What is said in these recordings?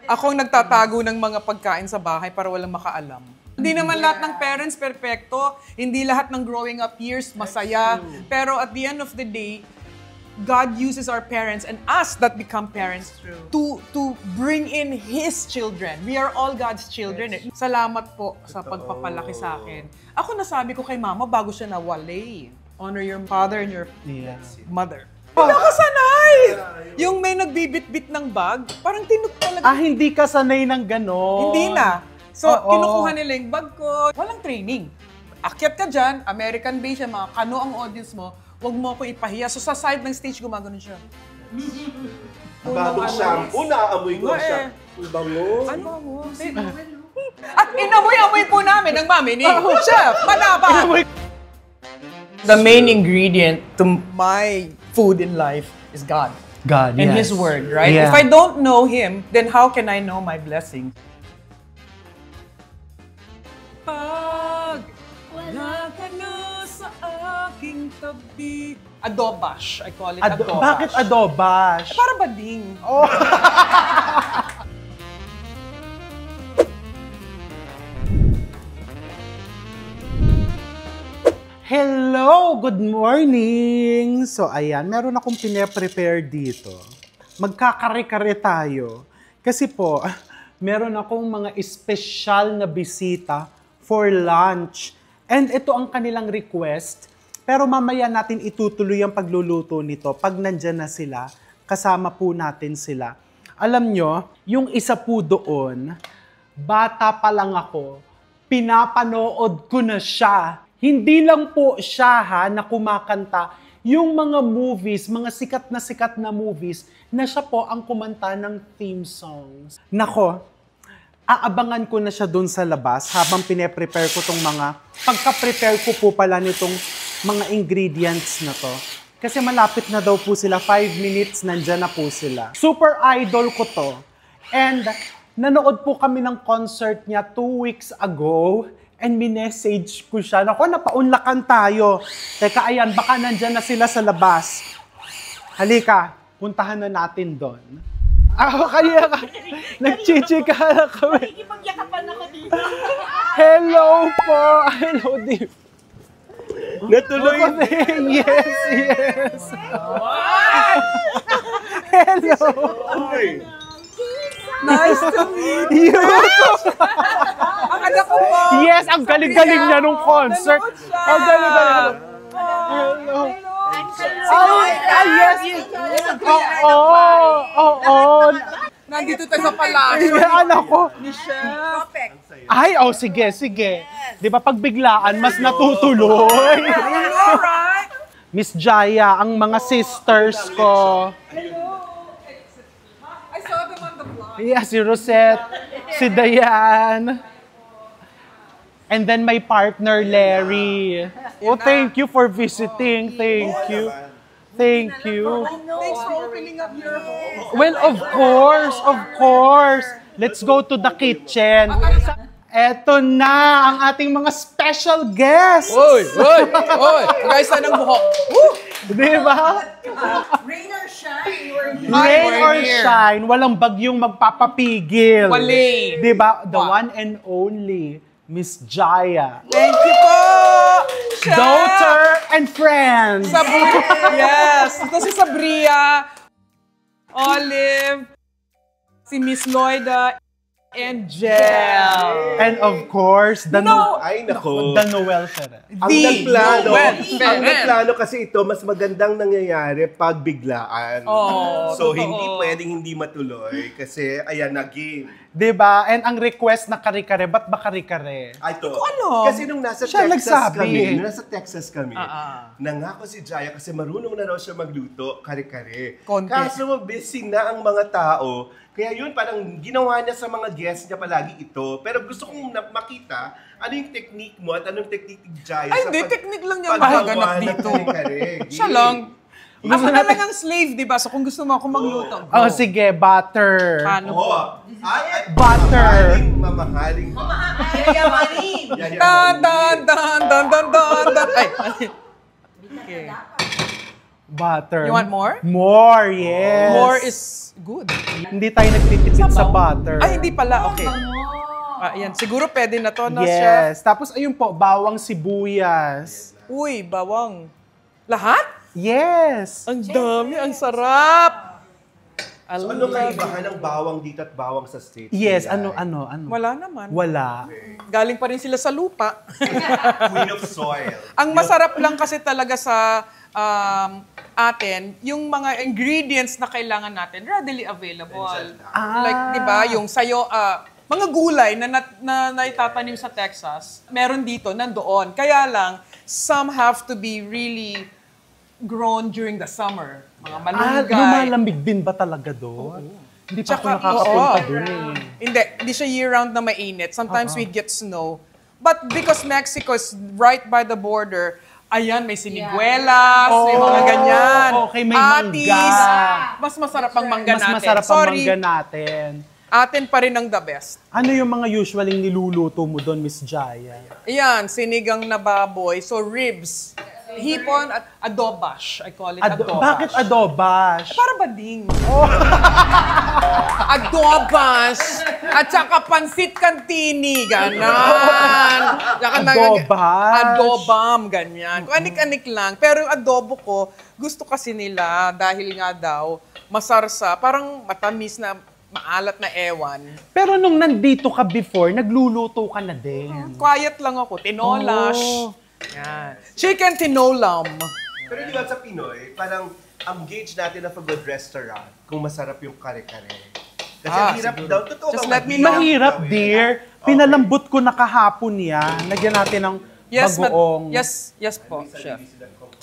Ako ang nagtatago ng mga pagkain sa bahay para walang makaalam. Hindi naman lahat ng parents perfecto, hindi lahat ng growing up years masaya, pero at the end of the day, God uses our parents and us that become parents to bring in His children. We are all God's children. Salamat po sa pagpapalaki sa akin. Ako nasabi ko kay mama bago siya nawalay. Honor your father and your mother. Hindi ako sanay! Yung may nagbibit-bit ng bag, parang tinuk talaga. Hindi ka sanay ng gano'n. Hindi na. So, kinukuha nila yung bag ko. Walang training. Akyat ka dyan, American-based yan, mga kano ang audience mo, huwag mo ako ipahiya. So, sa side ng stage, gumagano siya. Bagong shampoo, naaamoy ko siya. Bango. Ano mo? At inamoy-amoy po namin ng mami ni Chef Manaba. The main ingredient to my food in life is God. God, and His Word, right? Yeah. If I don't know Him, then how can I know my blessing? Pag wala ka na sa aking tabi. Adobash, I call it adobash. Bakit adobash? Para bading. Hello! Good morning! So ayan, meron akong pine-prepare dito. Magkakare-kare tayo. Kasi po, meron akong mga espesyal na bisita for lunch. And ito ang kanilang request. Pero mamaya natin itutuloy ang pagluluto nito. Pag nandyan na sila, kasama po natin sila. Alam nyo, yung isa po doon, bata pa lang ako, pinapanood ko na siya. Hindi lang po siya na kumakanta, yung mga movies, mga sikat na movies, na siya po ang kumanta ng theme songs. Nako, aabangan ko na siya doon sa labas habang pine-prepare ko tong mga, pagka-prepare ko po pala nitong mga ingredients na to. Kasi malapit na daw po sila, 5 minutes, nandyan na po sila. Super idol ko to. And nanood po kami ng concert niya 2 weeks ago. And minessage ko siya. Naku, napaunlakan tayo. Teka, ayan, baka nandyan na sila sa labas. Halika, puntahan na natin doon. Kaya ka, nagchichika na kami. Nakikipagyakapan ako dito. Hello po! Hello, Dave. Natuloy. Yes. Hello. Nice to meet you! Ang anak ko po! Yes, ang galing-galing niya nung concert. Ang galing-galing. Hello. Yes. Oo. Nandito tayo sa palasyo. Anak ko. Ni Chef. Ay, sige. Di ba pag biglaan, mas natutuloy. Alright. Miss Jaya, ang mga sisters ko. I saw them on the vlog. Yeah, si Rosette, si Diane. And then my partner, Larry. Oh, thank you for visiting. Thank you. Thanks for opening up your home. Well, of course. Let's go to the kitchen. Eto na ang ating mga special guests. Oy! Guys, saan ang buhok? Di ba? Rain or shine, you're here. Rain we're or here. shine, walang bagyong magpapapigil. Wali. Di ba? The one and only Miss Jaya. Thank you po! Chef! Daughter and friends. Yes! Ito si Sabria, Olive, si Miss Loida, and Jel. And of course, the Ay, nako. The Noel Ferrer. Ang nagplano, Noel ang Ferrer. nagplano kasi ito, mas magandang nangyayari pag biglaan. So, totoo. hindi pwedeng hindi matuloy kasi, ayan, nag-game. Diba? And ang request na kare-kare, ba't ba kare-kare? Ay, ito. Ano? Kasi nung nasa Siya Texas kami, nangako si Jaya kasi marunong na raw siya magluto, kare-kare. Konti. Kaso busy na ang mga tao, kaya yun parang ginawa niya sa mga guests niya palagi ito. Pero gusto kong makita ano yung technique mo at anong technique ni Jaya Ay, sa hindi. Technique lang niya paggawa magaganap ng dito. kare-kare. Siya lang. Ako na lang ang slave, di ba? So kung gusto mo ako magluto. Oh, sige, butter. Paano po? Ay, Butter. Mamahaling. Yayamanin. Dan. Ay. Okay. Butter. You want more? More, yes. More is good. Hindi tayo nagtitipid sa butter. Ay, hindi pala. Okay. Ayan, siguro pwede na to, no, chef? Yes. Tapos ayun po, bawang sibuyas. Uy, bawang. Lahat? Yes. Ang dami, ang sarap. So, ano kaibahan ng bawang dito at bawang sa States? Yes, Ay, ano. Wala naman. Wala. Galing pa rin sila sa lupa. Queen of soil. Ang masarap lang kasi talaga sa atin, yung mga ingredients na kailangan natin, readily available. Like, di ba, yung sayo, mga gulay na naitatanim sa Texas, meron dito, nandoon. Kaya lang, some have to be really grown during the summer. Mga malunggay. Lumalamig din ba talaga doon? Hindi pa ako Tsaka, nakakapunta oo. doon eh. Hindi siya year-round na mainit. Sometimes we get snow. But because Mexico is right by the border, ayan, may siniguelas, may mga ganyan. Okay, may Atis. mangga. Mas masarap ang mangga Mas natin. masarap ang Sorry, mangga natin. atin pa rin ang the best. Ano yung mga usually niluluto mo doon, Miss Jaya? Ayan, sinigang na baboy. So ribs, hipon at adobash. I call it adobash. Bakit adobash? Para bading. Adobash. At saka pansit kantini. Ganon. Adobash. Adobam. Ganyan. Kung anik-anik lang. Pero yung adobo ko, gusto kasi nila dahil nga daw masarsa. Parang matamis na maalat na ewan. Pero nung nandito ka before, nagluluto ka na din. Quiet lang ako. Tinolash. Oh. Yan. Chicken tinolam. Pero di ba sa Pinoy, parang ang gauge natin of a good restaurant kung masarap yung kare-kare. Kasi ang hirap siguro. daw. Totoo Just ba? let me know. Mahirap, dear. Pinalambot ko na kahapon yan. Lagyan natin ng bagoong. Yes po, chef.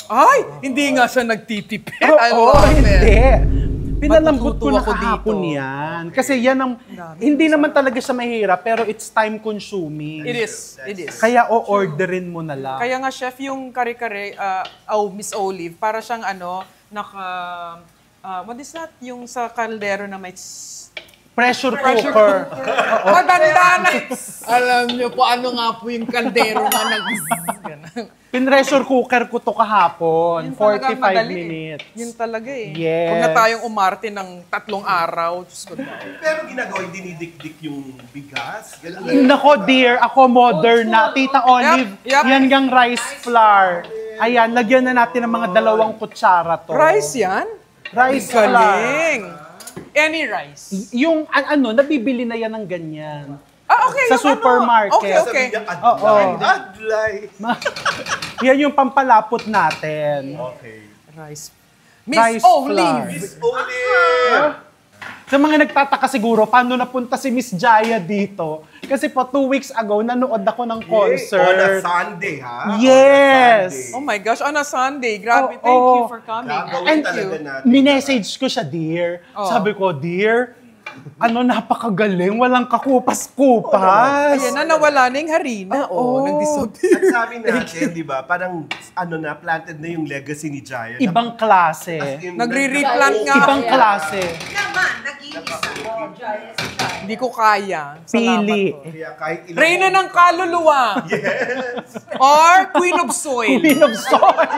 Ay, hindi nga siya nagtitipid. I Oo, love it. hindi. Pinalambot ko na Matutuwa ko kahapon dito. yan. Kasi yan ang, hindi naman talaga siya mahirap, pero it's time consuming. It is. Kaya o-orderin mo na lang. Kaya nga, chef, yung kare-kare, Miss Olive, para siyang what is that? Yung sa kaldero na may... Pressure cooker. Matanda na! Alam niyo po, ano nga po yung kaldero na Pinressure cooker ko to kahapon. Yun talaga 45 madali eh. minutes. Yun talaga eh. Yes. Huwag na tayong umarte ng 3 araw. Diyos ko na. Pero ginagawa, dinidikdik yung bigas. Ganun. Nako dear, ako modern na. Tita Olive, Yup. yan gang rice flour. Ayan, lagyan na natin ng mga 2 kutsara to. Rice yan? Rice flour. Galing. Any rice. Yung nabibili na yan ng ganyan. Okay. Sa yung supermarket. Okay. Sabi niya, Oo. adlay. Yan yung pampalapot natin. Okay. Rice. Rice Miss Olive. flour. Miss Olive! Sa mga nagtataka siguro, paano napunta si Miss Jaya dito? Kasi po 2 weeks ago, nanood ako ng concert. On a Sunday, ha? Yes. Oh my gosh, on a Sunday. Grabe, Oh, thank you oh. for coming. Gagawin Thank talaga you. natin. Minessage ko siya, dear. Oh. Sabi ko, dear, napakagaling, walang kakupas-kupas. Ayan na, nawala na yung harina. Oo. Nag-disappear. At sabi natin, di ba, parang planted na yung legacy ni Jaya. Ibang klase. Nagre-replant nga. Ibang klase. Naman, nag-iisa. Hindi ko kaya. Salamat Pili. po. Kaya kahit ilang... Reyna ng kaluluwa. Yes! Or Queen of Soil. Queen of soil.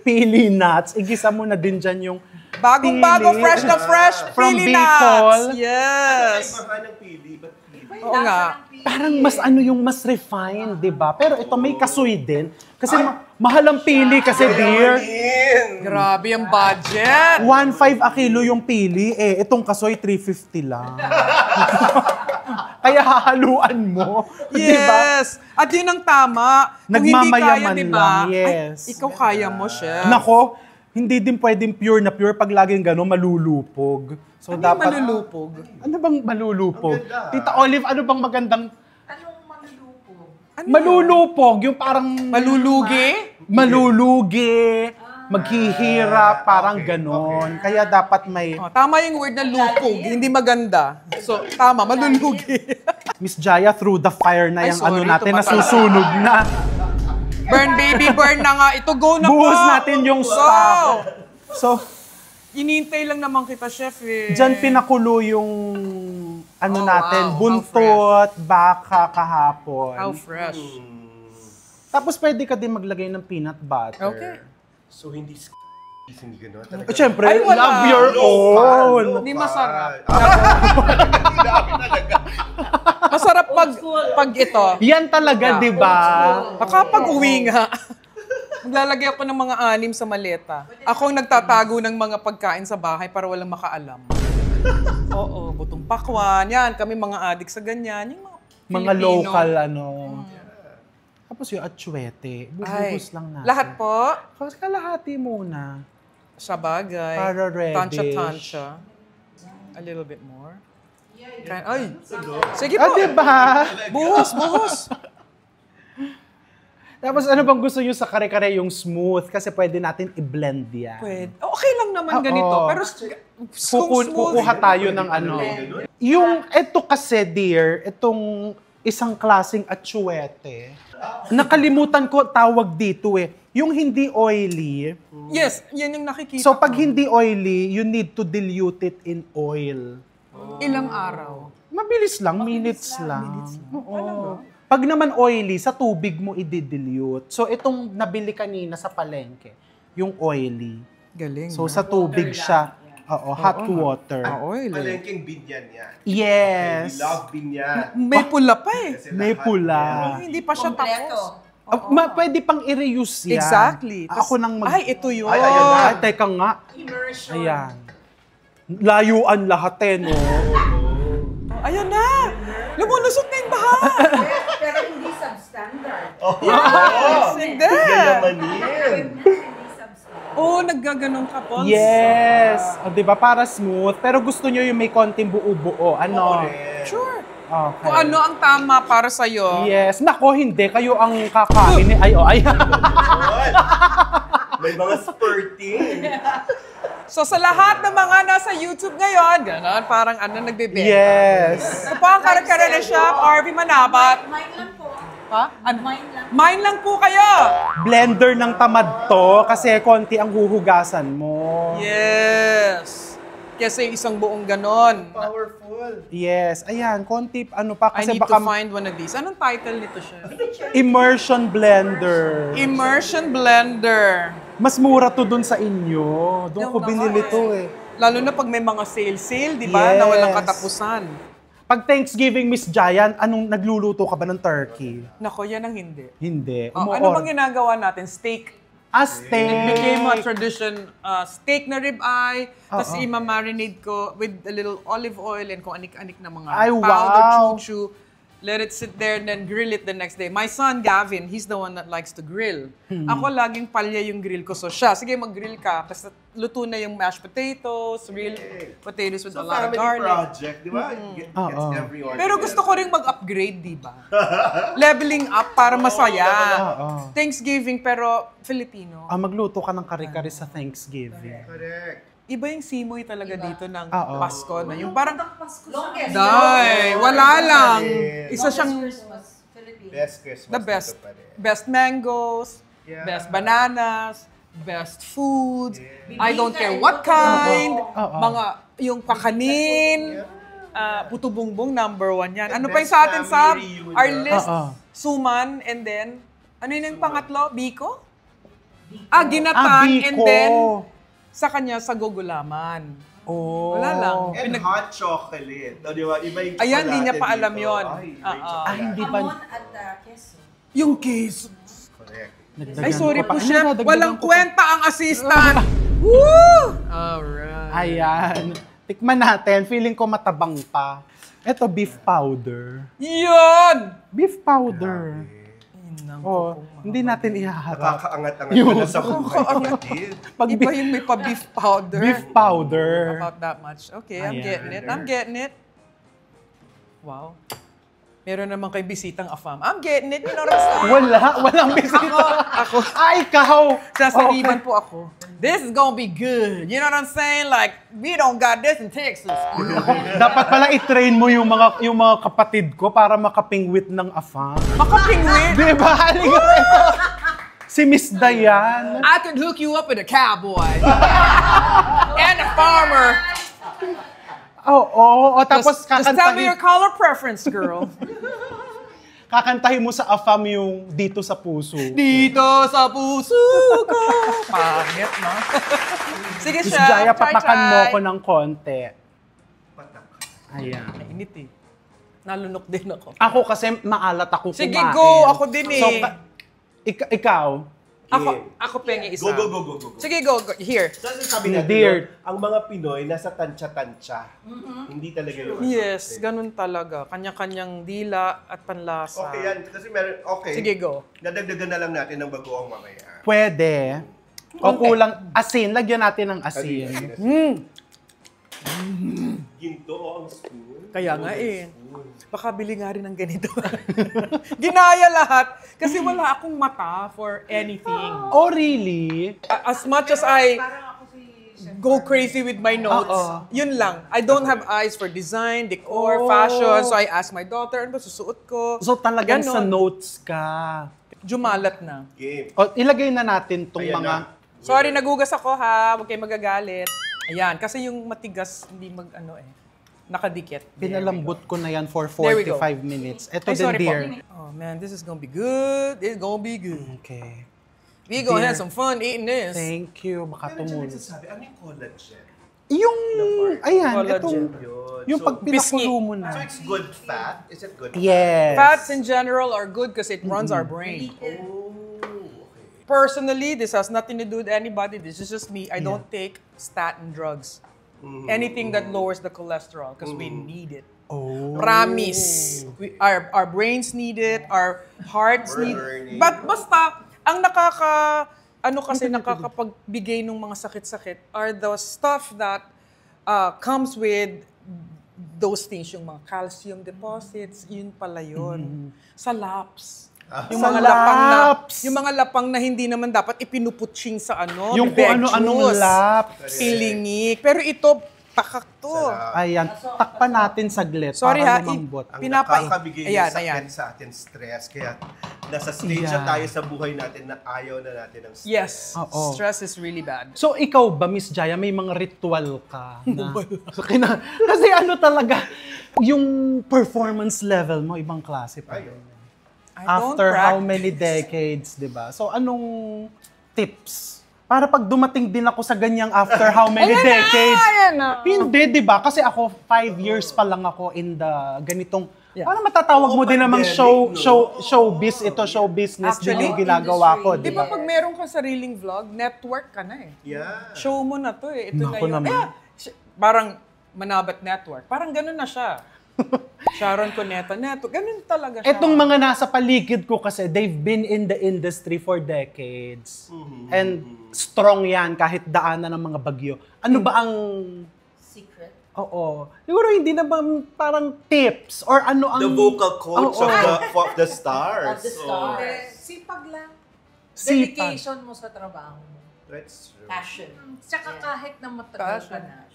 Pili nuts. Igisa mo na din dyan yung Bagong-bago, pili. fresh na fresh. From Pili Bicol. nuts. Yes. Ibahan ng pili, ba't pili? Oo nga. Parang mas yung mas refined, di ba? Pero ito may kasoy din. Kasi mahal ang pili kasi, dear. Yanin! Grabe ang budget. 1.5 a kilo yung pili, itong kasoy 350 lang. Kaya hahaluan mo, di ba? Yes. At yun ang tama. Kung hindi Nagmamayaman kaya, di ba? lang, yes. Ay, ikaw kaya mo, chef. Nako, hindi din pwedeng pure na pure pag laging gano'n malulupog. So Ano yung dapat malulupog? Ano bang malulupog? Ang ganda. Tita Olive, ano bang magandang Anong manlulupog? Ano malulupog? Yung parang Malulugi? malulugi, maghihirap, parang ganon. Kaya dapat may Oh, tama yung word na lupog, hindi maganda. So, tama, malulugi. Miss Jaya through the fire na Ay, yung sorry, natin, tumatalab. nasusunog na. Burn, baby, burn na nga. Ito, go na Buhos po. natin yung Go. stock. So, Inintay lang naman kita, chef eh. dyan pinakulo yung natin, wow, how buntot, baka kahapon. How fresh. Tapos pwede ka din maglagay ng peanut butter. Okay. So, hindi hindi gano'n. Siyempre, Ay, wala. love your own. Hindi masarap. Grabe talaga. Masarap pag ito. Yan talaga, di ba? Baka pag uwi nga. Maglalagay ako ng mga 6 sa maleta. Ako ang nagtatago ng mga pagkain sa bahay para walang makaalam. Oo, butong pakwan. Yan, kami mga adik sa ganyan. Yung Mga Filipino. local, Tapos yung atsuete. Bubuhos lang natin. Lahat po? Kasi kalahati muna. Sa bagay. Para reddish. Tansya-tansya. A little bit more. Ay, sige Ah, po. di ba? Buhos. Tapos ano bang gusto nyo sa kare-kare yung smooth? Kasi pwede natin i-blend yan. Pwede. Okay lang naman Oo. ganito. Pero kung smooth. Kukuha tayo ng Yung eto kasi, dear, itong isang klaseng atsuete, nakalimutan ko tawag dito Yung hindi oily. Yes, yan yung nakikita So pag ko. hindi oily, you need to dilute it in oil. Ilang araw? Mabilis lang, minutes lang. Oo. Pag naman oily, sa tubig mo i-dilute. So itong nabili kanina sa palengke, yung oily. Galing. So sa tubig siya. Oo, hot water. oil. Palengking binyan yan. Yes. We love binyan. May pula pa Kasi May lahat pula. yan. Hindi pa siya Kompleto. tapos. Pwede pang i-reuse yan. Exactly. Ako nang Ay, ito yun. Ay, ayan na. Ay, teka nga. Immersion. Ayan. Layuan lahat Ayan na! Lumulusot na yung baha! Pero hindi substandard. Hindi! Yayamanin. Hindi substandard. Oo, naggaganong ka, Pons. Yes. O, diba? Para smooth. Pero gusto nyo yung may konting buo-buo. Ano? Sure. Okay. Kung ano ang tama para sa'yo. Yes. Nako, hindi. Kayo ang kakain. Ay, ayan. May mga spurting. So sa lahat ng mga nasa YouTube ngayon, gano'n, parang nagbe-benta. Yes. Ito po ang kare-kare na shop, RV Manabat. Mine lang po. Ha? Mine lang. Mine lang po kayo! Blender ng tamad to kasi konti ang huhugasan mo. Yes! Kasi isang buong ganon. Powerful. Yes. Ayan, konti pa I kasi need baka to find one of these. Anong title nito siya? immersion blender. Immersion Blender. Mas mura to dun sa inyo. Doon ko binili to Lalo na pag may mga sale, di ba? Yes. Na walang katapusan. Pag Thanksgiving, Miss Giant, anong nagluluto ka ba ng turkey? Nako, yan ang hindi. Hindi. Ano bang ginagawa natin? Steak. Steak. It became a tradition. Steak na ribeye, tapos Oo. ima-marinate ko with a little olive oil and kung anik-anik na mga Ay, powder, wow. chuchu. Let it sit there and then grill it the next day. My son, Gavin, he's the one that likes to grill. Ako laging palya yung grill ko. So siya, sige mag-grill ka. Kasi luto na yung mashed potatoes, real potatoes with So, a lot of family garlic. project, di ba? Gets Oo. everyone. Pero gusto ko rin mag-upgrade, di ba? Leveling up para masaya. Oo. Thanksgiving, pero Filipino. Magluto ka ng kare-kare sa Thanksgiving. Correct. Iba yung simoy talaga dito ng Oo. Pasko na. Yung parang, Longest. day, wala lang. Isa Longest siyang Christmas. Philippines. Best Christmas. the best. dito pa rin. Best mangoes, Yeah. best bananas, best foods. Yeah. I don't care what kind. Oo. Mga, yung pakanin. Puto Bumbong, #1 yan. Ano pa yung Best sa atin, Sam? family reunion. Our list, Oo. suman, and then, ano yun yung pangatlo? Biko? Ginatan, Biko. and then, sa kanya, sa gugulaman. Oh. Wala lang. And hot chocolate. O, di ba? Iba yung Ayan, chocolate di niya pa alam dito. yun. Ay, iba yung chocolate. hindi ba? Hamon at queso. Yung case. Correct. Nagdagan Ay, sorry ko pa. po, chef. Dagdagan Walang ko pa. kwenta ang assistant. Woo! Alright. Ayan. Tikman natin. Feeling ko matabang pa. Ito, beef powder. Yun! Beef powder. Oh, hindi natin ihaharap. Nakakaangat-angat ka na sa buhay kapatid. Pag Iba yung may pa-beef powder. beef powder. About that much. Okay, I'm Ayan. getting it. I'm getting it. Wow. Meron naman kay bisitang afam. I'm getting it. You know what I'm saying? Walang bisita. Ako. Ay, ikaw. Sasariban po ako. This is gonna be good. You know what I'm saying? Like, we don't got this in Texas. Dapat pala i-train mo yung mga kapatid ko para makapingwit ng afam. Makapingwit. Di ba? Halika ito. Si Miss Dayan. I could hook you up with a cowboy. And a farmer. Oo. Tapos Just tell me kakantahin. your color preference, girl. kakantahin mo sa AFAM yung Dito sa Puso. Dito sa puso ko. Pangit, no? Sige, Miss siya. Jaya, Try. patakan mo ko ng konti. Patak. Ayan. Init eh. Nalunok din ako. Ako kasi maalat ako Sige, kumain. go. Ako din eh. So, ikaw, Ako pengi isa. Go. Sige, go. Here. Kasi sabi natin, Dear. ang mga Pinoy nasa tansya-tansya. Hindi talaga yung... Yes, ganun talaga. Kanya-kanyang dila at panlasa. Okay yan. Kasi meron... Okay. Sige, go. Dadagdagan na lang natin ng bagoong mamaya. pwede. O kulang asin, lagyan natin ng asin. Ginto o ang spoon. Kaya nga eh. Baka bili nga rin ng ganito. Ginaya lahat. Kasi wala akong mata for anything. Oh, really? As much as I Parang ako si Chef go crazy with my notes, Oo. yun lang. I don't have eyes for design, decor, fashion. So I ask my daughter, ano ba susuot ko? So talagang sa Ganon. notes ka. Jumalat na. Game. O, ilagay na natin tong Ayan mga... na. Sorry, nagugas ako ha. Huwag kayo magagalit. Ayan, kasi yung matigas, hindi nakadikit. Pinalambot ko na yan for There we go. 45 minutes. Ito Ay, din, sorry po. dear. Oh man, this is gonna be good. It's gonna be good. Okay. We gonna Dear. have some fun eating this. Thank you. Baka Pero dyan tumulong. nagsasabi, ano yung collagen? Yung... Ayan, Collagen. itong... Yun. Yung So, pag pinakulo mo So na. it's good fat? Is it good Yes. Fats in general are good because it runs our brain. fat? Oh, okay. Personally, this has nothing to do with anybody. This is just me. I don't take statin drugs. Anything that lowers the cholesterol because we need it. Oh. Promise. Our brains need it. Our hearts We're need learning. But basta, ang nakakapagbigay ng mga sakit-sakit are the stuff that comes with those things, yung mga calcium deposits, yun pala yun. Sa laps. Yung Sa mga lapang na, laps. yung mga lapang na hindi naman dapat ipinuputching sa Yung kung ano-anong lap. Pilingik. Pero ito, pakak to. Ayan, takpan natin saglit Sorry para ha, lumambot. Ang Pinapa- nakakabigay Ayan, ng sakit ayan. sa atin stress. Kaya nasa stage na Ayan. tayo sa buhay natin na ayaw na natin ng stress. Yes, Oo. stress is really bad. So ikaw ba, Miss Jaya, may mga ritual ka na... Kasi ano talaga, yung performance level mo, ibang klase pa. Ayun. I don't After how practice. many decades, di ba? So anong tips? Para pag dumating din ako sa ganyang after how many decades, hindi, di ba? Kasi ako, 5 years pa lang ako in the ganitong, parang matatawag mo din namang pandemic, no? showbiz, ito show business din Actually, yung ginagawa ko, Di di ba ba? pag meron kang sariling vlog, network ka na eh. Yeah. Show mo na to eh. Ito Naku na yun. naman. Parang Manabat Network. Parang ganun na siya. Sharon Cuneta Network. Ganun talaga siya. Etong mga nasa paligid ko kasi, they've been in the industry for decades. And strong yan kahit daanan ng mga bagyo. Ano ba ang... Secret. Oo. Siguro hindi na ba parang tips or ano ang... The vocal coach Oo. of the stars. Of the stars. Oh, Sipag lang. Sipag. Dedication mo sa trabaho mo. that's true. Passion. Tsaka kahit na matagal ka na,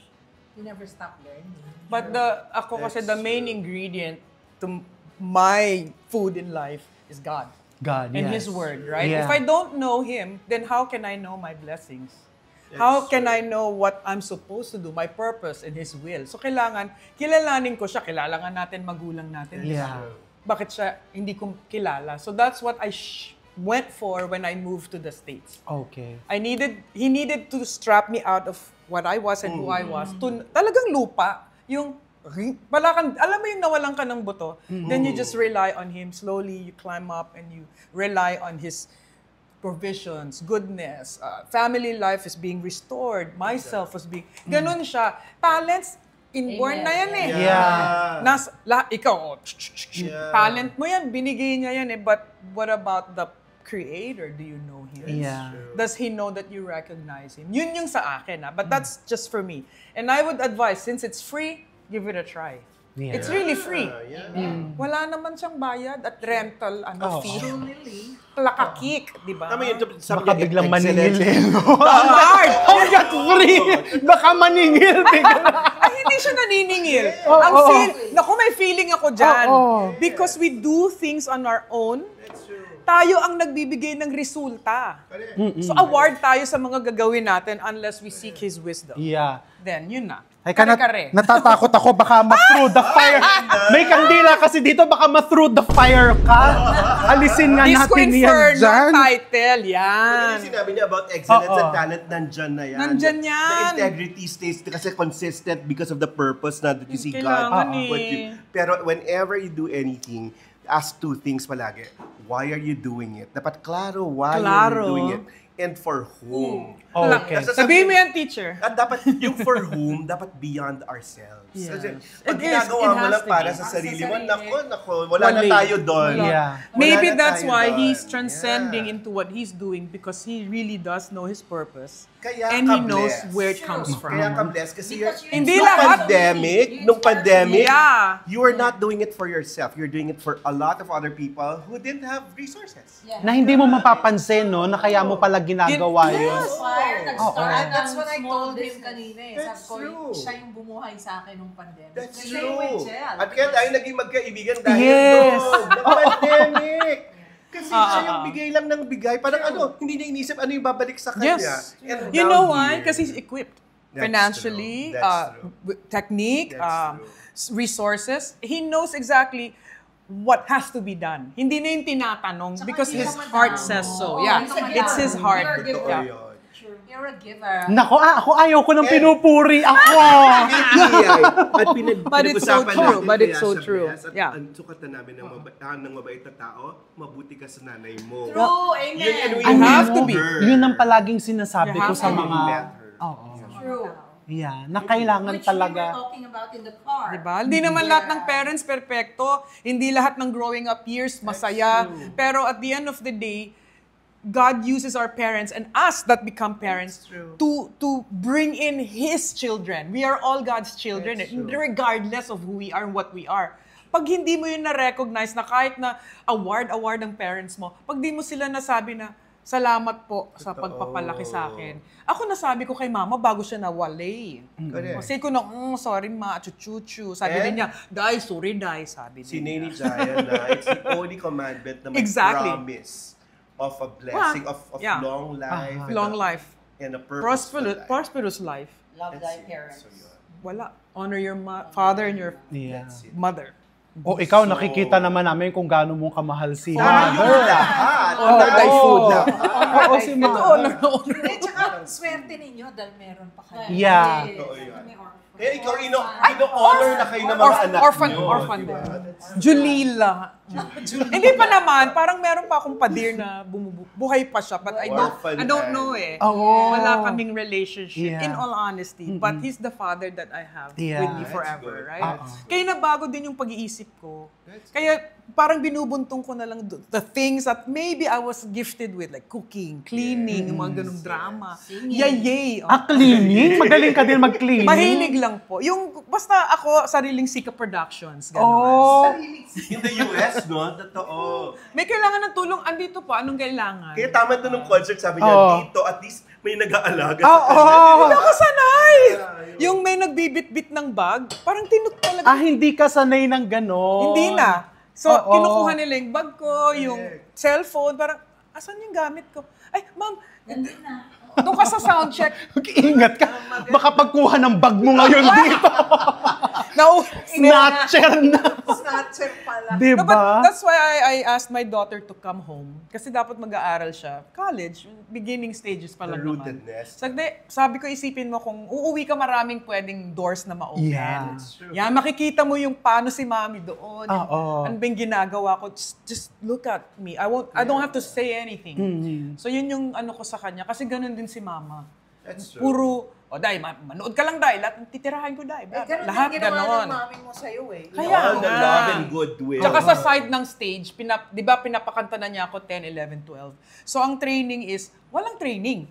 you never stop learning. But ako kasi That's the main ingredient to my food in life is God. God, And yes. His Word, right? Yeah. If I don't know Him, then how can I know my blessings? How can I know what I'm supposed to do, my purpose and His will? So kailangan, kilalanin ko siya, kilala nga natin magulang natin. Yeah. Bakit siya hindi ko kilala? So that's what I went for when I moved to the States. Okay. He needed to strap me out of what I was and who I was to talagang lupa. Yung alam mo yung nawalan ka ng buto, then you just rely on Him. Slowly, you climb up and you rely on His provisions, goodness. Family life is being restored. Myself was being... Ganun siya. Talents, inborn na yan eh. Yeah. Ikaw, Yeah. talent mo yan, binigay niya yan eh. But what about the Creator? Do you know Him? Yeah. Does He know that you recognize Him? Yun yung sa akin but that's just for me. And I would advise, since it's free, give it a try. Yeah. It's really free. Yeah. Wala naman siyang bayad at rental fee. Truly. Plakakik, di ba? Tama yun, sabi Baka niya, biglang excellent. maningil eh. Hard! Hanggat free! Baka maningil. Ay, hindi siya naniningil. Ang oo. naku, may feeling ako dyan. Oo. Because we do things on our own. That's true. tayo ang nagbibigay ng resulta. So award tayo sa mga gagawin natin unless we seek His wisdom. Yeah. Then, yun na. Ay, Kare-kare. natatakot ako, baka ma-through the fire. May kandila kasi dito, baka ma-through the fire ka. Alisin nga Disco natin yan Inferno dyan. title, yan. Ano yung sinabi niya about excellence Oo. and talent, nandyan na yan. Nandyan yan. The integrity stays kasi consistent because of the purpose na that you see Kailangan God. What you, pero whenever you do anything, ask two things palagi. Why are you doing it? Dapat klaro why are Klaro. you doing it and for whom. Okay. Sabihin mo yan, teacher. At dapat yung for whom, dapat beyond ourselves. Yes. Kasi It pag is. ginagawa It mo has lang to para be. sa sarili mo, Sa nako, wala na Wala. tayo doon. Yeah. Wala Maybe na that's tayo why doon. He's transcending Yeah. into what He's doing because He really does know His purpose. Kaya and ka He knows blessed. where it comes from. Kaya ka blessed kasi Because you're Hindi nung lahat. pandemic, Yeah. you are not doing it for yourself. You're doing it for a lot of other people who didn't have resources. Yeah. Na hindi mo mapapansin, no? Na kaya mo pala ginagawa Yes. yun. Nag-start That's ng what I small told him business. kanina eh. That's Sabi ko, true. siya yung bumuhay sa akin nung pandemic. That's Same true. with Jel. At kaya tayo naging magkaibigan dahil Yes. doon, ng pandemic. Kasi siya yung bigay lang ng bigay. Parang hindi niya inisip ano yung babalik sa kanya. Yes. And You now know why? here- Because He's equipped. That's Financially, true. That's true. technique, That's resources. He knows exactly what has to be done. Hindi na yung tinatanong Tsaka because hindi His naman heart na- says so. Oo, Yeah, hindi naman it's na- His heart. Totoo Yeah. yun. You're a giver. Nako, ako ayaw ko ng pinupuri ako. At But it's so true. But it's so true. At Yeah. ang sukatan namin ng mabait na tao, mabuti ka sa nanay mo. True, amen. Yun, and we You have to know be. her. Yun ang palaging sinasabi You ko have sa to be. mga... Met her. Oo. True. Yeah, na kailangan Which we were talaga... talking about in the car. Diba? Hindi naman lahat ng parents perfecto. Hindi lahat ng growing up years masaya. Pero at the end of the day, God uses our parents and us that become parents to bring in His children. We are all God's children, regardless of who we are and what we are. Pag hindi mo yun na-recognize na kahit na award ng parents mo, pag di mo sila nasabi na, salamat po sa pagpapalaki sa akin. Ako nasabi ko kay mama bago siya nawalay. Correct. Kasi ko na, sorry ma, chuchuchu. Sabi din niya, Day, sorry Day, sabi Si din Nini niya. Jaya na, it's the only commandment na may Exactly. promise of a blessing, of Yeah. long life. and Long a- life. And a purposeful life. Prosperous life. Love That's thy it. parents. So, yun. Wala. Honor your father and your Yeah. mother. O ikaw, nakikita naman namin kung gaano mong kamahal si Tama yung mother. lahat. Honor thy food. Oo, si Ito, mother. honor. Eh, tsaka swerte ninyo dahil meron pa kayo. Yeah. Eh, Totoo yun. may orphan. Kaya ikaw, ino-honor na kayo ng mga anak Orphan, nyo. orphan diba? din. Julila. Hindi pa naman, parang meron pa akong padir na buhay pa siya, but I Orphan don't and- know eh. Oo. Wala kaming relationship, Yeah. in all honesty. But he's the father that I have Yeah. with me That's forever, good. right? Kaya nabago din yung pag-iisip ko. Kaya parang binubuntong ko na lang the things that maybe I was gifted with, like cooking, cleaning, yung mga ganung drama. Yay! Cleaning? Magaling ka din mag-cleaning? Mahilig lang po. Yung, basta ako, sariling Sika Productions. Ganun. Oh. In the US, no? Totoo. May kailangan ng tulong, andito po, anong kailangan? Kaya tama ito nung concert, sabi niya, Oh. dito, at least may nag-aalaga Oo. sa kanya. Hindi ako sanay! Yung may nagbibit-bit ng bag, parang tinuk talaga. Hindi ka sanay ng ganon. Hindi na. So, Oo. kinukuha nila yung bag ko, yung cellphone, parang, asan yung gamit ko? Ay, ma'am, doon ka sa soundcheck. Ingat ka. Baka pagkuha ng bag mo ngayon dito. Snatcher na. Snatcher pala. No, Diba? but that's why I asked my daughter to come home. Kasi dapat mag-aaral siya. College, beginning stages pa lang The naman. rootedness. Sabi ko, isipin mo kung uuwi ka, maraming pwedeng doors na ma-open. Yeah. Yan, makikita mo yung paano si mami doon. yung Oo. Ano ba yung ginagawa ko. Just look at me. I don't have to say anything. So yun yung ano ko sa kanya. Kasi ganun din si mama. That's true. Puro, Day, manood ka lang, Day. Lahat ng titirahin ko, Day. Ganun Lahat din ginawa ganon. ng mami mo sa'yo eh. Kaya All the nga. love and goodwill. Tsaka sa side ng stage, di ba pinapakanta na niya ako 10, 11, 12. So ang training is, walang training.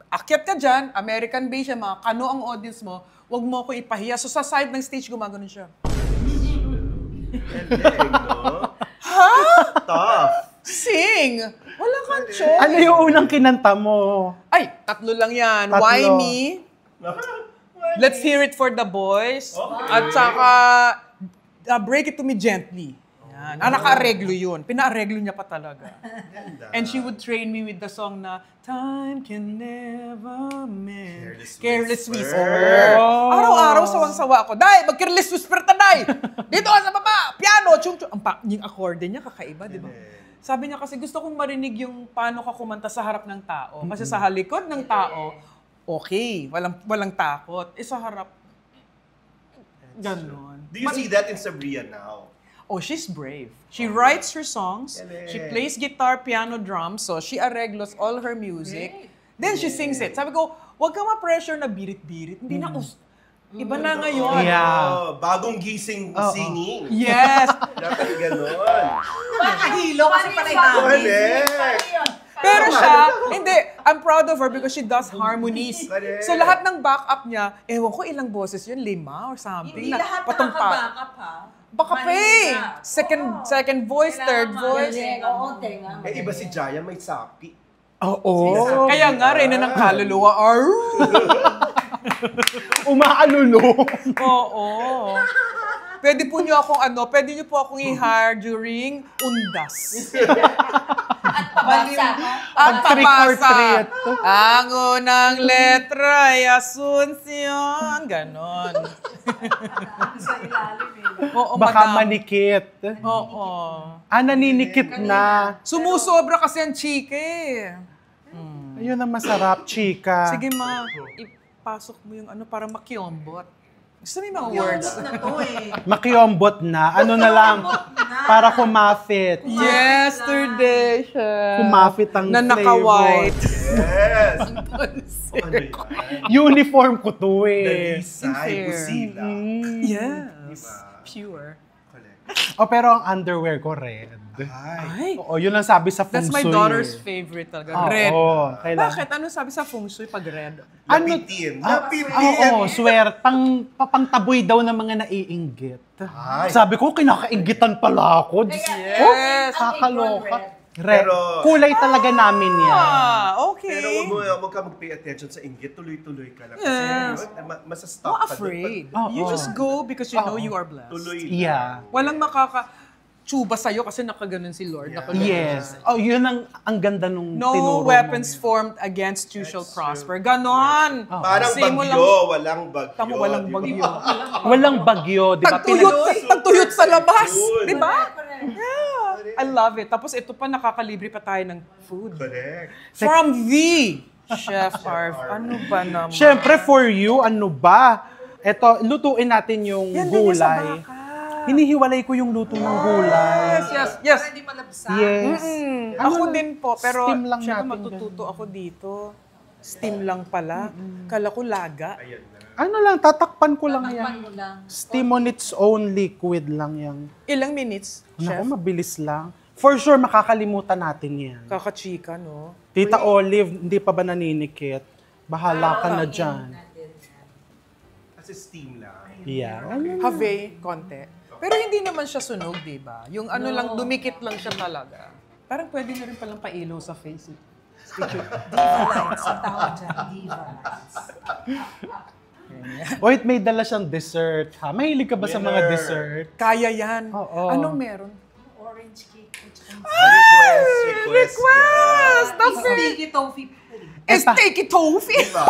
Akyat ka dyan, American based yan, mga kano ang audience mo, wag mo ako ipahiya. So sa side ng stage, gumagano siya. Galing, no? Tough. Sing! Wala kang choice. Ano yung unang kinanta mo? Ay, tatlo lang yan. Tatlo. Why Me? Let's Hear It for the Boys. Okay. At saka, Break It to Me Gently. Yan. Yan. Naka-areglo yun. Pina-areglo niya pa talaga. And she would train me with the song na Time can never mend. Careless Whisper. Araw-araw sawang-sawa ako. Day, mag-Careless Whisper ta, Day! Dito ka sa baba! Piano! Chung-chung. Yung accordion niya, kakaiba, di ba? Sabi niya kasi gusto kong marinig yung paano ka kumanta sa harap ng tao. Kasi sa halikod ng tao, okay, walang takot. Sa harap, ganon. Do you see that in Sabria now? Oh, she's brave. She writes her songs, she plays guitar, piano, drums, so she arreglos all her music. Then she sings it. Sabi ko, huwag ka ma-pressure na birit-birit. Hindi na, iba na ngayon. Yeah. Bagong gising singing. Yes! Dapat ganon. Makahilo kasi pala yung Correct. Pero siya, hindi, I'm proud of her because she does harmonies. Correct. So lahat ng backup niya, ewan ko ilang boses yun, 5 or something. Hindi lahat nakaka-backup ha. Baka pa eh. Second voice, third voice. Oo, tenga. Eh, iba si Jaya may sapi. Oo. Kaya nga, Reyna ng kaluluwa. Umaalulong. Oo. Pwede po niyo akong pwede niyo po akong i-hire during undas. Pabasa. At Trick or pabasa. treat. Ang unang letra ay Asuncion. Ganon. Sa ilalim eh. Oo, Baka madam. manikit. Oo. Naninikit na. Sumusobra kasi ang chika eh. Ayun ang masarap, chika. Sige ma, ipasok mo yung para makiombot. Gusto mo yung mga words? Na to eh. Makiombot na. Ano na lang, para kumafit. Yesterday siya. Kumafit ang na flavor. naka-white. Yes. Ano yan? Uniform ko to eh. Dalisay, Fair. busila. Yes. Diba? Pure. Correct. Oh, pero ang underwear ko red. Ay. Ay, Oo, yun ang sabi sa feng that's shui. my daughter's favorite talaga. Red. Oo, kailangan. Bakit? Ano sabi sa feng shui pag red? Lapitin. Oo, swear. Papangtaboy daw ng mga naiinggit. Ay. Sabi ko, kinakainggitan pala ako. Yes. Kakaloka. Red. Pero- Kulay talaga namin yan. Okay. Pero wag ka mag-pay attention sa inggit. Tuloy-tuloy ka lang. Yes. Kasi masastop Not ka. afraid. Oo. You just go because you know you are blessed. Tuloy lang. Yeah. Walang makaka-tsuba sa'yo kasi nakaganon si Lord. Yeah. Nakaganon Yes. siya. Oh, yun ang ganda nung No tinuro weapons mo. formed against you shall That's prosper. Ganon. Parang Kasi mo bagyo. lang- Walang bagyo. Tama, walang di ba? bagyo. Walang bagyo, di ba? Tagtuyot sa labas. Yun. Di ba? Yeah. I love it. Tapos ito pa, nakakalibre pa tayo ng food. Correct. From the Chef Arv. Ano ba naman? Siyempre, for you, ano ba? Eto, lutuin natin yung Yan din yung sa gulay. baka. Hinihiwalay ko yung luto ng gulay. Yes. Para hindi malabsa. Yes. Ako din po, pero Steam lang syempre natin matututo ako dito. Steam lang pala. Kala ko laga. Ayan na. Ano lang, tatakpan ko lang yan. Takpan mo lang. Steam on its own liquid lang yan. Ilang minutes, Chef? Naku, mabilis lang. For sure, makakalimutan natin yan. Kakachika, no? Tita Olive, hindi pa ba naninikit? Bahala ka na dyan. Kasi steam lang. Yeah. Have, konti. Pero hindi naman siya sunog, di ba? Yung ano lang, dumikit lang siya talaga. Parang pwede na rin palang pailaw sa face. Diva lights. Ang tawag dyan. Diva lights. Wait, may dala siyang dessert, ha? Mahilig ka ba sa mga Winner. dessert? Kaya yan. Oo. Anong meron? Orange cake. Request. That's Sticky toffee. Steaky tofu! Diba?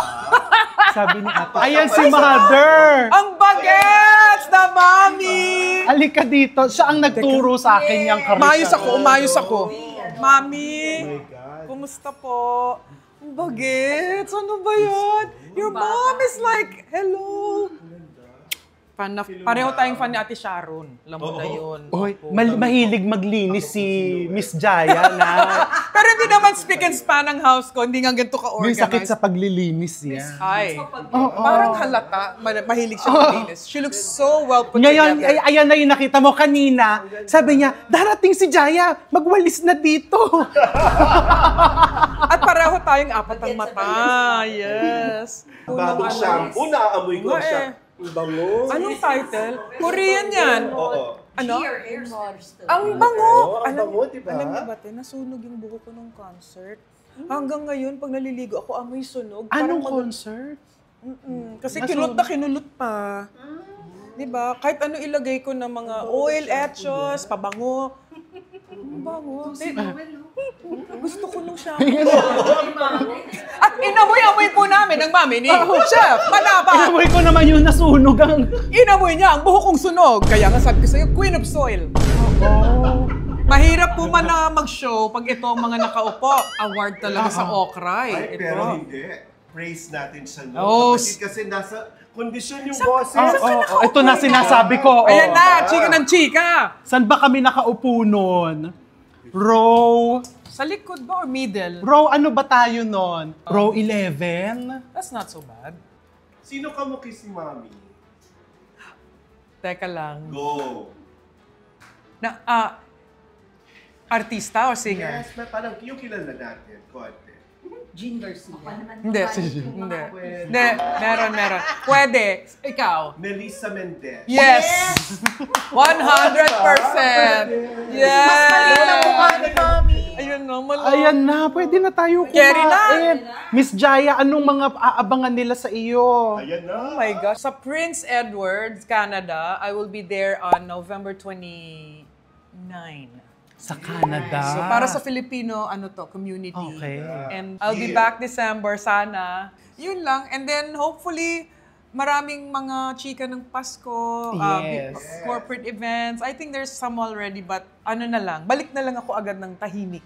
Sabi ni ate. Ayan si Mother! Ang bagets na mami! Halika dito. Siya ang nagturo sa akin yung karisa. Umayos ako. Mami! Oh my God. Kumusta po? Ang bagets! Ano ba yan? Your mom is like, hello! Pareho tayong fan ni Ate Sharon. Alam mo na yun. Oy, mahilig maglinis si Miss Jaya na Pero hindi naman speak and span ang house ko. Hindi nga ganito may ka-organized. sakit sa paglilinis niya. Ay. Parang halata. Mahilig siya maglinis. She looks so well put Ngayon, together. ayan na yung nakita mo kanina. Sabi niya, darating si Jaya, magwalis na dito. At pareho tayong apat ang mata. Yes. Bagong shampoo, naamoy ko Nga siya. eh. Ang bango. Anong title? Korean yan. Oo. Ano? Hair Ang bango! Oo, ang bango, diba? Alam niyo ba, te, nasunog yung buho ko nung concert. Hanggang ngayon, pag naliligo ako, amoy sunog. Anong Parang concert? Kasi kinulot na kinulot pa. Diba? Kahit ano ilagay ko ng mga oil, etchos, pabango. Bango. Gusto ko nung shampoo. At inamoy-amoy po namin ang mami ni Chef Manaba. Inamoy ko naman yung nasunog ang... Inamoy niya ang buhok kong sunog. Kaya nga sabi ko sa'yo, Queen of Soil. Oh. Mahirap po man na mag-show pag ito ang mga nakaupo. Award talaga sa Okra Ay, eh. pero Ito. hindi. Praise natin siya, no? Oh, Kasi nasa kondisyon yung boses. Ito na sinasabi ko. Ayan na, chika ng chika. Saan ba kami nakaupo nun? Row... Sa likod ba or middle? Row ano ba tayo nun? Row 11? That's not so bad. Sino kamukhi si Mami? Teka lang. Go! Artista or singer? Yes, parang yung kilala natin. Konti. Jean Garcia. Hindi. Hindi. Hindi. Meron. Pwede. Ikaw. Melissa Mendez. Yes! 100%! Yes! Mas maliit ang mukha ni Mami. Ayun na, Ayan na, pwede na tayo kumain. Carry na. Miss Jaya, anong mga aabangan nila sa iyo? Ayan na. Oh my gosh. Sa Prince Edward, Canada, I will be there on November 29. Sa Canada. So, para sa Filipino, community. Okay. And I'll be back December, sana. Yun lang. And then, hopefully, maraming mga chika ng Pasko, Yes. corporate events. I think there's some already, but balik na lang ako agad ng tahimik.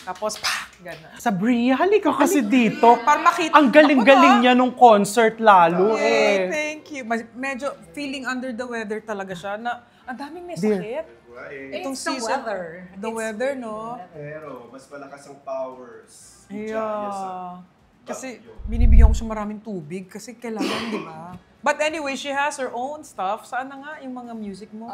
Tapos, gano'n. Sa Bria, halika kasi dito. Para makita. Ang galing-galing Ako na. niya nung concert lalo Yay, thank you. Medyo feeling under the weather talaga siya na ang daming may sakit. Itong It's the season. weather. The weather, no? Pero, mas malakas ang powers. Yeah. Kasi binibigyan ko siya maraming tubig kasi kailangan, di ba? But anyway, she has her own stuff. Saan na nga yung mga music mo?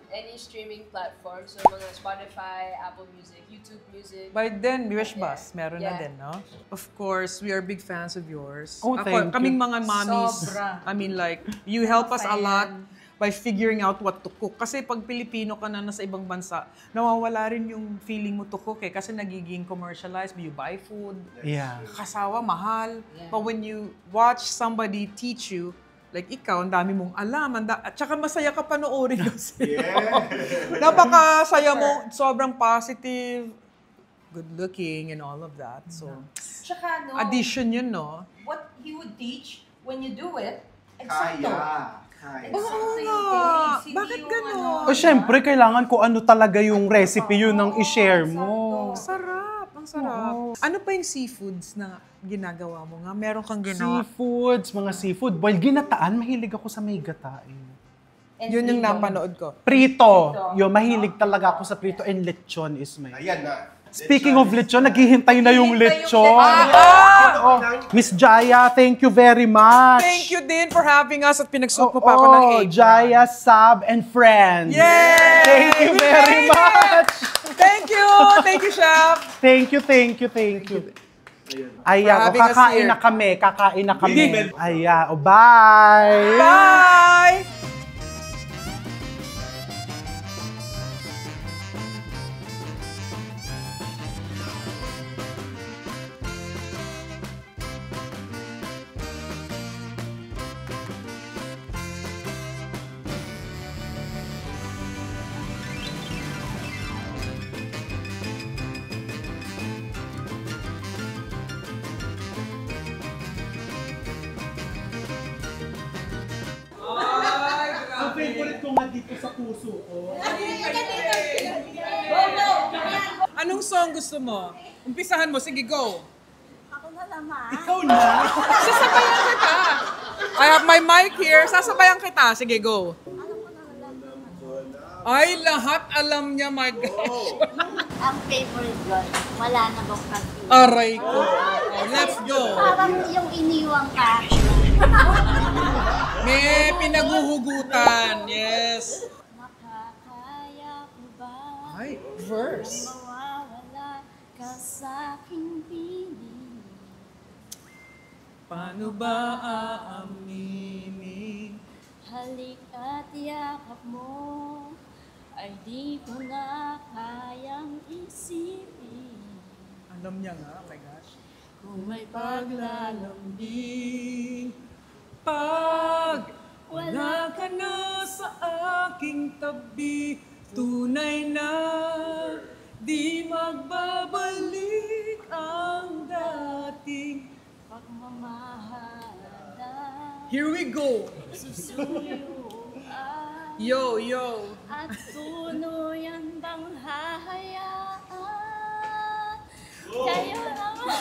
Any streaming platform, so mga Spotify, Apple Music, YouTube Music. By then, Wish Bus, meron na Yeah. din, no? Of course, we are big fans of yours. Oh, thank you. Kaming mga mommies. Sobra. I mean, like, you help us a lot by figuring out what to cook. Kasi pag Pilipino ka na nasa ibang bansa, nawawala rin yung feeling mo to cook eh. Kasi nagiging commercialized. You buy food. Yeah. Kasawa, mahal. But when you watch somebody teach you, like ikaw, ang dami mong alam. At saka masaya ka panoorin kasi. Napakasaya mo. Sobrang positive, good looking, and all of that. So, Tsaka, no, addition yun, no? what he would teach, when you do it, Kaya. eksakto. Kaya. Eksakto yung nga. taste. Hindi Bakit yung ganon? O syempre, kailangan ko ano talaga yung recipe yun ang i-share mo. Ang sarap, ang sarap. Ano pa yung seafoods na ginagawa mo nga? Meron kang ginawa. Seafoods, mga seafood. Well, ginataan, mahilig ako sa may gatain. And Yun yung freedom. napanood ko. Prito. Yo, mahilig talaga ako sa prito and lechon is my... Ayan na. Speaking of lechon, naghihintay na yung Naghihintay yung lechon. lechon. Oh, Miss Jaya, thank you very much. Thank you din for having us at pinagsuot mo pa ako ng apron. Jaya, Sab, and Friends. Yay! Thank you We very made it! much. Thank you! Thank you, Chef! Thank you. Ayan, having us kakain here. na kami. Big Ayan, bye. Bye! Ang favorite ko nga dito sa puso ko. Anong song gusto mo? Umpisahan mo. Sige, go. Ikaw na. Sasabayan kita. I have my mic here. Sasabayan kita. Sige, go. Ay, lahat alam niya, my gosh. Ang favorite girl, wala na bang pag-ibig? Aray ko. Oh, let's go. Parang yung iniwang ka. May pinaguhugutan. Yes. Makakaya ko ba Ay, verse. mawawala ka sa aking piling? Paano ba aaminin? Halik at yakap mo ay di ko na kayang isipin. Alam niya nga, oh my gosh. Kung may paglalambing, Pag wala ka na sa aking tabi, tunay na di magbabalik ang dating Pagmamahalan, Here we go! susuyuan, Yo, yo! at tuluyan bang hahayaan?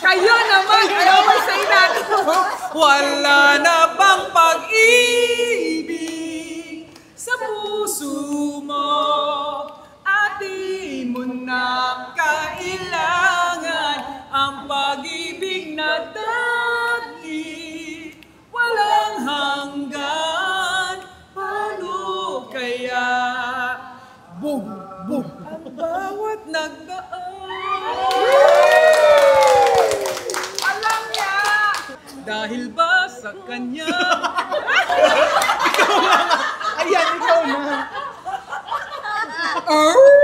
Kayo naman! I always say that! Wala na bang pag-ibig sa puso mo at di mo na kailangan ang pag-ibig na dati walang hanggan. Paano kaya? Boom! Boom! Ang bawat nagdaan alam niya dahil ba sa kanya Ayan, ikaw na. oh